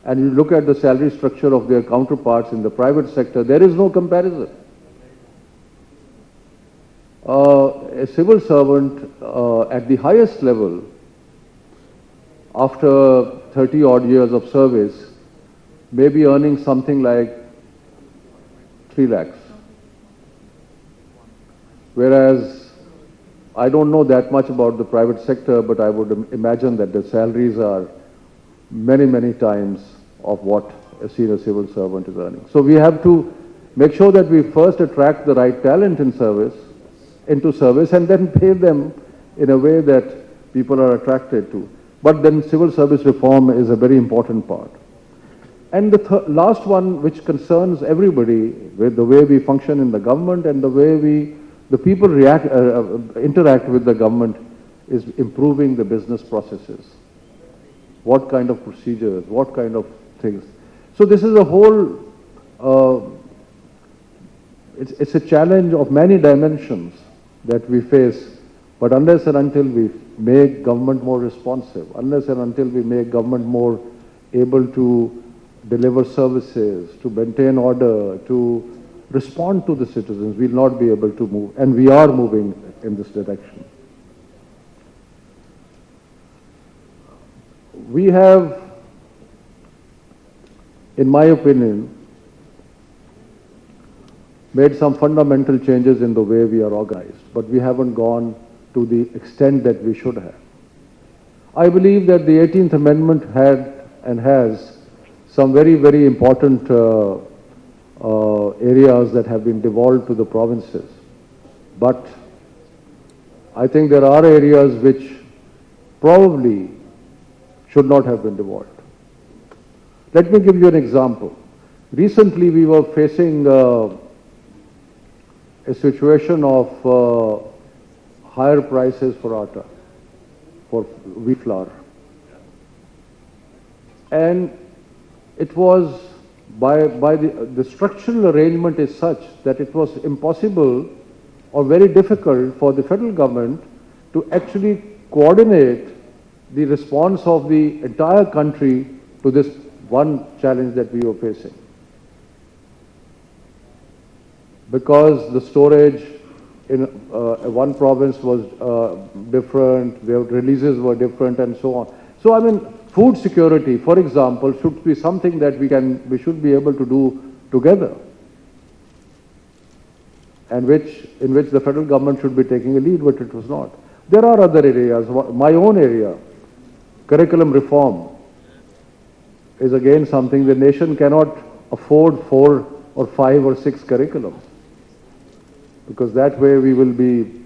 and you look at the salary structure of their counterparts in the private sector, there is no comparison. A civil servant at the highest level, after 30 odd years of service, may be earning something like 3 lakhs. Whereas, I don't know that much about the private sector, but I would imagine that the salaries are many, many times of what a senior civil servant is earning. So we have to make sure that we first attract the right talent into service, and then pay them in a way that people are attracted to. But then civil service reform is a very important part. And the last one, which concerns everybody, with the way we function in the government and the way the people interact with the government, is improving the business processes. What kind of procedures, what kind of things. So this is a whole, it's a challenge of many dimensions that we face, but unless and until we make government more responsive, unless and until we make government more able to deliver services, to maintain order, to respond to the citizens, we'll not be able to move, and we are moving in this direction. We have, in my opinion, made some fundamental changes in the way we are organized, but we haven't gone to the extent that we should have. I believe that the 18th Amendment had and has some very, very important areas that have been devolved to the provinces. But I think there are areas which probably should not have been devolved. Let me give you an example. Recently we were facing a situation of higher prices for atta, for wheat flour. And it was by the structural arrangement is such that it was impossible or very difficult for the federal government to actually coordinate the response of the entire country to this one challenge that we were facing. Because the storage in one province was different, the releases were different, and so on. So I mean, food security, for example, should be something that we should be able to do together, and in which the federal government should be taking a lead, but it was not. There are other areas. My own area, curriculum reform, is again something the nation cannot afford 4 or 5 or 6 curriculums, because that way we will be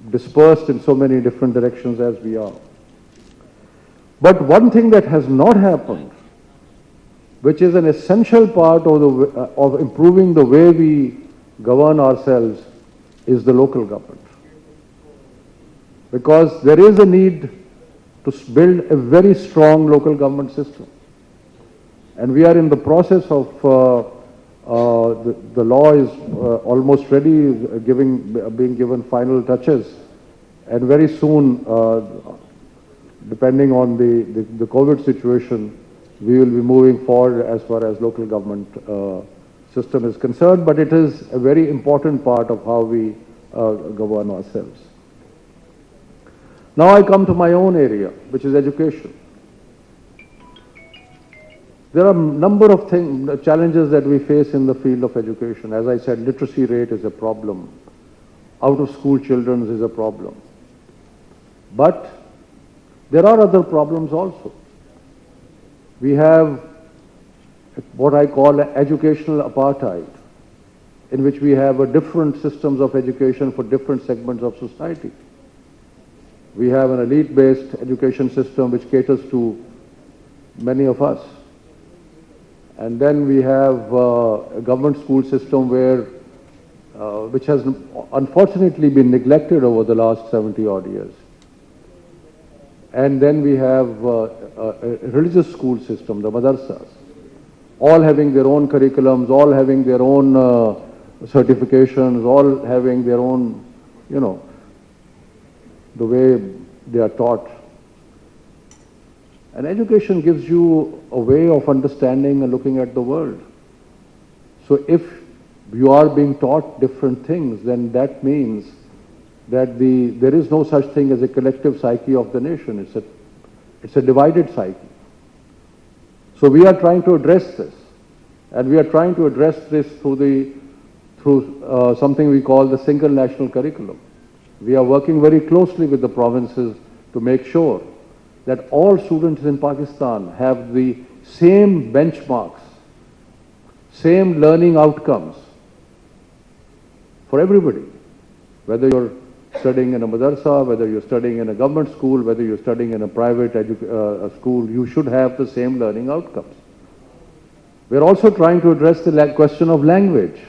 dispersed in so many different directions as we are. But one thing that has not happened, which is an essential part of improving the way we govern ourselves, is the local government. Because there is a need to build a very strong local government system. And we are in the process of, the law is almost ready, being given final touches. And very soon, depending on the COVID situation, we will be moving forward as far as local government system is concerned, but it is a very important part of how we govern ourselves. Now I come to my own area, which is education. There are a number of challenges that we face in the field of education. As I said, literacy rate is a problem. Out of school children is a problem. But there are other problems also. We have what I call educational apartheid, in which we have different systems of education for different segments of society. We have an elite-based education system which caters to many of us. And then we have a government school system which has unfortunately been neglected over the last 70 odd years. And then we have a religious school system, the madrasas, all having their own curriculums, all having their own certifications, all having their own, the way they are taught. And education gives you a way of understanding and looking at the world. So if you are being taught different things, then that means that there is no such thing as a collective psyche of the nation. It's a divided psyche. So we are trying to address this. And we are trying to address this through something we call the single national curriculum. We are working very closely with the provinces to make sure that all students in Pakistan have the same benchmarks, same learning outcomes for everybody. Whether you're studying in a madrasa, whether you're studying in a government school, whether you're studying in a private school, you should have the same learning outcomes. We're also trying to address the question of language.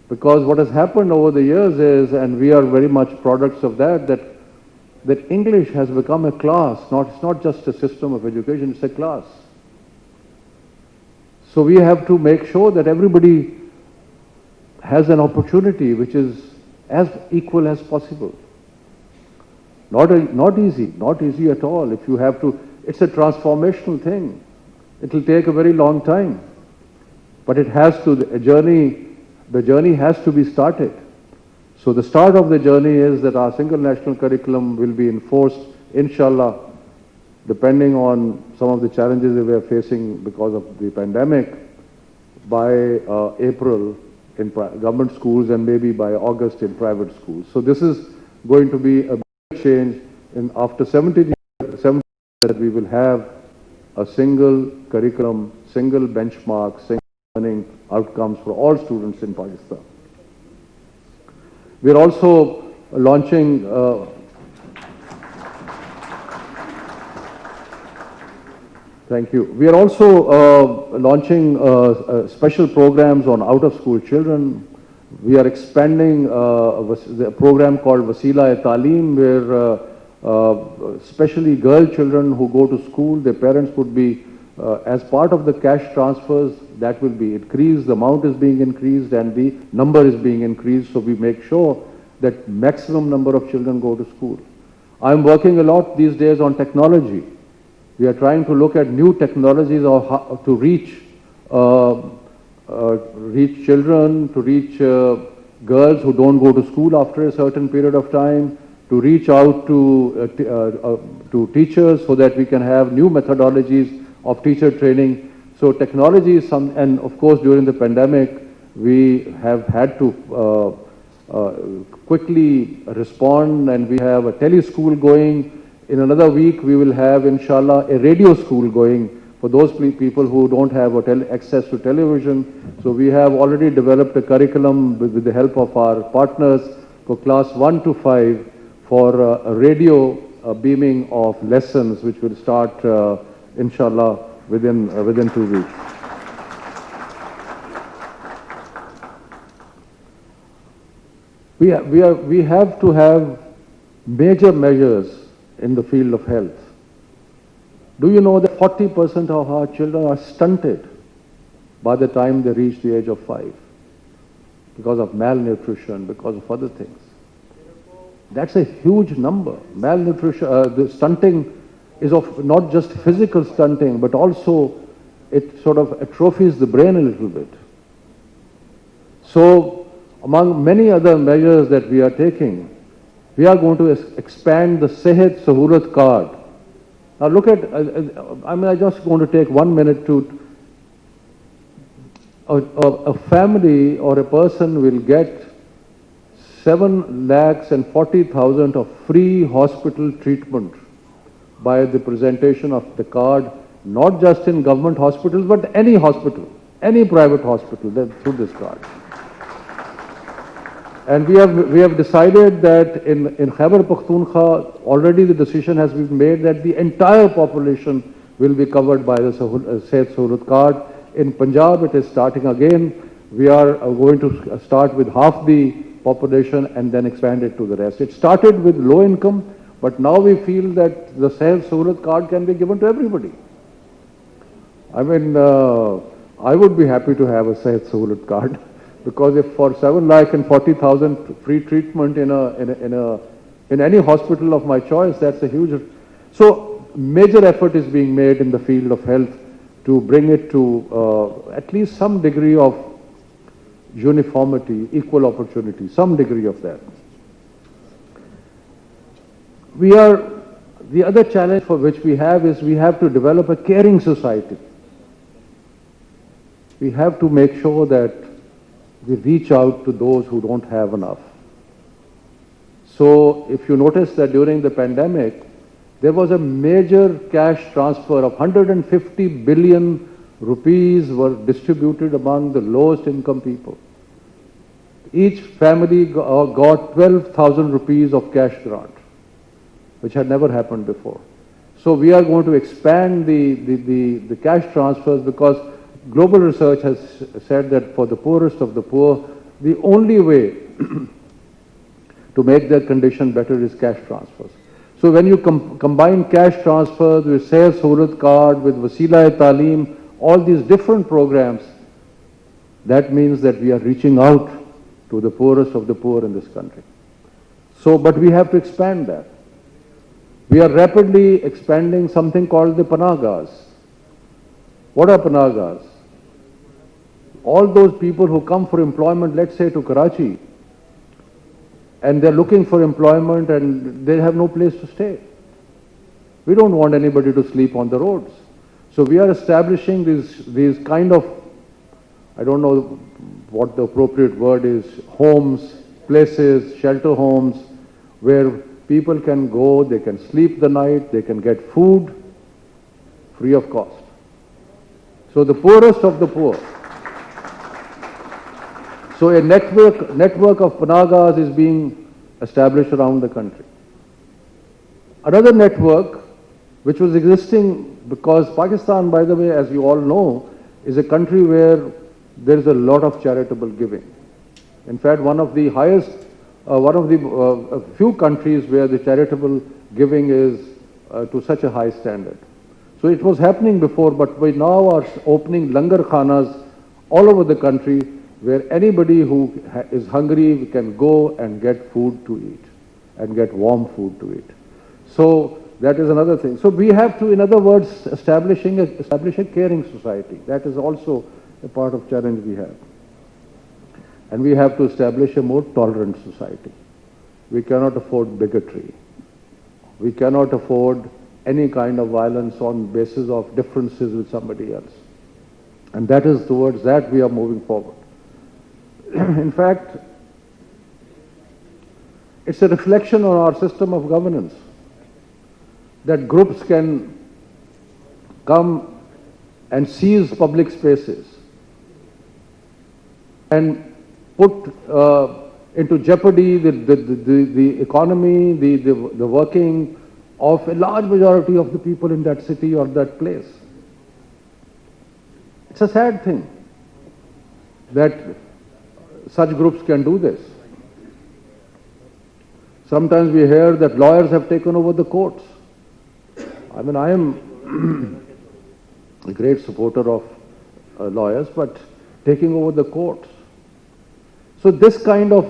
Because what has happened over the years is, and we are very much products of that English has become a class. It's not just a system of education, it's a class. So we have to make sure that everybody has an opportunity which is as equal as possible. Not easy at all. If you have to, it's a transformational thing. It will take a very long time. But it has to, the journey has to be started. So the start of the journey is that our single national curriculum will be enforced, inshallah, depending on some of the challenges that we are facing because of the pandemic, by April in government schools and maybe by August in private schools. So this is going to be a big change. After 70 years that we will have a single curriculum, single benchmark, single learning outcomes for all students in Pakistan. We are also launching thank you. We are also launching special programs on out-of-school children. We are expanding the program called Wasila-e-Taleem, where especially girl children who go to school, their parents would be, as part of the cash transfers, that will be increased, the amount is being increased and the number is being increased, so we make sure that maximum number of children go to school. I'm working a lot these days on technology. We are trying to look at new technologies of how to reach children, to reach girls who don't go to school after a certain period of time, to reach out to teachers so that we can have new methodologies of teacher training. So technology is and of course during the pandemic, we have had to quickly respond, and we have a tele-school going. In another week, we will have, inshallah, a radio school going for those people who don't have access to television. So we have already developed a curriculum with the help of our partners for class 1 to 5 for a radio beaming of lessons, which will start, inshallah, within 2 weeks. We have to have major measures in the field of health. Do you know that 40% of our children are stunted by the time they reach the age of 5 because of malnutrition, because of other things? That's a huge number. Malnutrition, the stunting is of not just physical stunting, but also it sort of atrophies the brain a little bit. So among many other measures that we are taking, we are going to expand the Sehat Sahulat card. Now look at, I just going to take 1 minute to, a family or a person will get 7,40,000 of free hospital treatment by the presentation of the card, not just in government hospitals, but any hospital, any private hospital, through this card. And we have decided that in Khyber Pakhtunkhwa, already the decision has been made that the entire population will be covered by the Sehat Sahulat card. In Punjab, it is starting again. We are going to start with half the population and then expand it to the rest. It started with low income, but now we feel that the Sehat Sahulat card can be given to everybody. I mean, I would be happy to have a Sehat Sahulat card. Because if for 7,40,000 free treatment in any hospital of my choice, that's a huge. So major effort is being made in the field of health to bring it to at least some degree of uniformity, equal opportunity, some degree of that. The other challenge for which we have is we have to develop a caring society. We have to make sure that we reach out to those who don't have enough. So if you notice that during the pandemic, there was a major cash transfer of 150 billion rupees were distributed among the lowest income people. Each family got 12,000 rupees of cash grant, which had never happened before. So we are going to expand the cash transfers, because global research has said that for the poorest of the poor, the only way to make their condition better is cash transfers. So when you combine cash transfers with Sehat Sahulat Card, with Wasila-e-Taaleem, all these different programs, that means that we are reaching out to the poorest of the poor in this country. So, but we have to expand that. We are rapidly expanding something called the Panagas. What are Panagas? All those people who come for employment, let's say to Karachi, and they're looking for employment and they have no place to stay. We don't want anybody to sleep on the roads. So we are establishing these kind of, I don't know what the appropriate word is, homes, places, shelter homes, where people can go, they can sleep the night, they can get food free of cost. So the poorest of the poor. So a network of Panagas is being established around the country. Another network which was existing, because Pakistan, by the way, as you all know, is a country where there is a lot of charitable giving. In fact, one of the few countries where the charitable giving is to such a high standard. So it was happening before, but we now are opening langar khanas all over the country, where anybody who is hungry can go and get food to eat and get warm food to eat. So that is another thing. So we have to, in other words, establish a caring society. That is also a part of challenge we have. And we have to establish a more tolerant society. We cannot afford bigotry. We cannot afford any kind of violence on basis of differences with somebody else. And that is towards that we are moving forward. In fact, it's a reflection on our system of governance that groups can come and seize public spaces and put into jeopardy the economy, the working of a large majority of the people in that city or that place. It's a sad thing that such groups can do this. Sometimes we hear that lawyers have taken over the courts. I mean, I am a great supporter of lawyers, but taking over the courts. So this kind of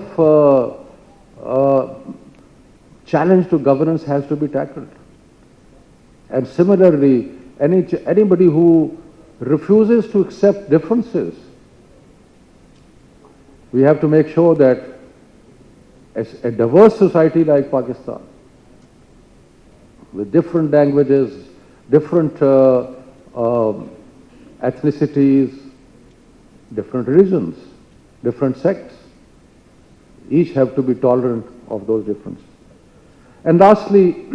challenge to governance has to be tackled. And similarly, anybody who refuses to accept differences, we have to make sure that as a diverse society like Pakistan, with different languages, different ethnicities, different religions, different sects, each have to be tolerant of those differences. And lastly,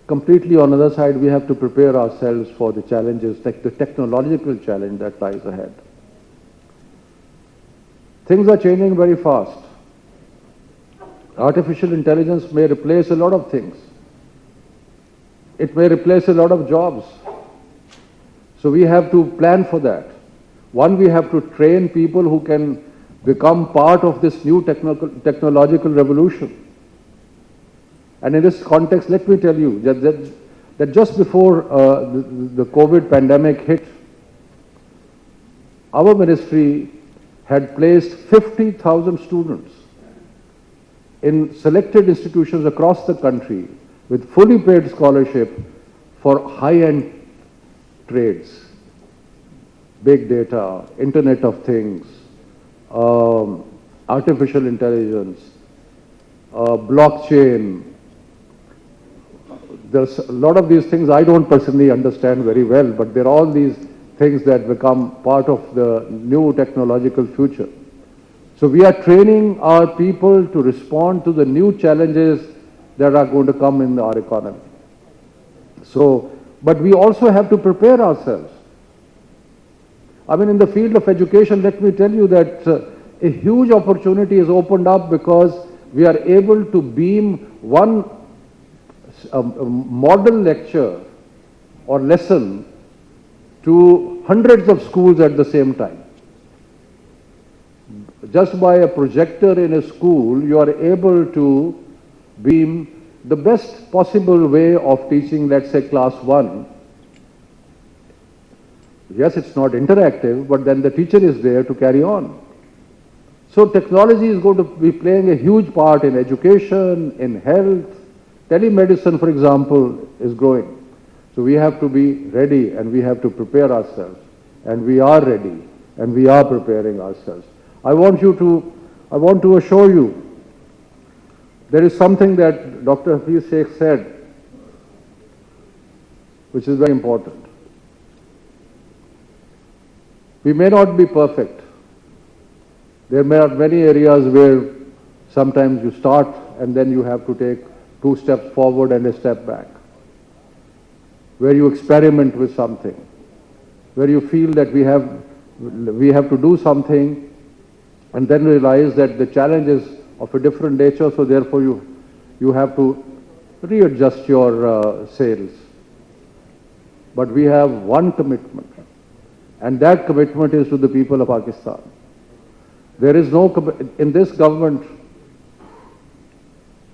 completely on the other side, we have to prepare ourselves for the challenges, the technological challenge that lies ahead. Things are changing very fast. Artificial intelligence may replace a lot of things. It may replace a lot of jobs. So we have to plan for that. One, we have to train people who can become part of this new technological revolution. And in this context, let me tell you that just before the COVID pandemic hit, our ministry had placed 50,000 students in selected institutions across the country with fully paid scholarship for high-end trades, big data, Internet of Things, artificial intelligence, blockchain. There's a lot of these things I don't personally understand very well, but there are all these things that become part of the new technological future. So we are training our people to respond to the new challenges that are going to come in our economy. So, but we also have to prepare ourselves. I mean, in the field of education, let me tell you that a huge opportunity is opened up because we are able to beam one model lecture or lesson to hundreds of schools at the same time. Just by a projector in a school, you are able to beam the best possible way of teaching, let's say, class 1. Yes, it's not interactive, but then the teacher is there to carry on. So technology is going to be playing a huge part in education, in health. Telemedicine, for example, is growing. So we have to be ready and we have to prepare ourselves. And we are ready and we are preparing ourselves. I want to assure you, there is something that Dr. Hafiz Sheikh said, which is very important. We may not be perfect. There may be many areas where sometimes you start and then you have to take 2 steps forward and a step back. Where you experiment with something. Where you feel that we have to do something and then realize that the challenge is of a different nature, so therefore you have to readjust your sails. But we have one commitment, and that commitment is to the people of Pakistan. There is no, in this government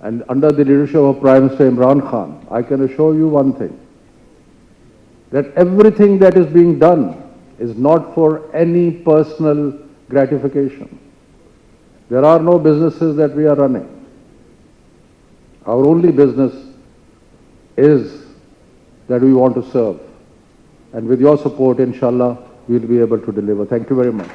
and under the leadership of Prime Minister Imran Khan, I can assure you one thing, that everything that is being done is not for any personal gratification. There are no businesses that we are running. Our only business is that we want to serve. And with your support, inshallah, we'll be able to deliver. Thank you very much.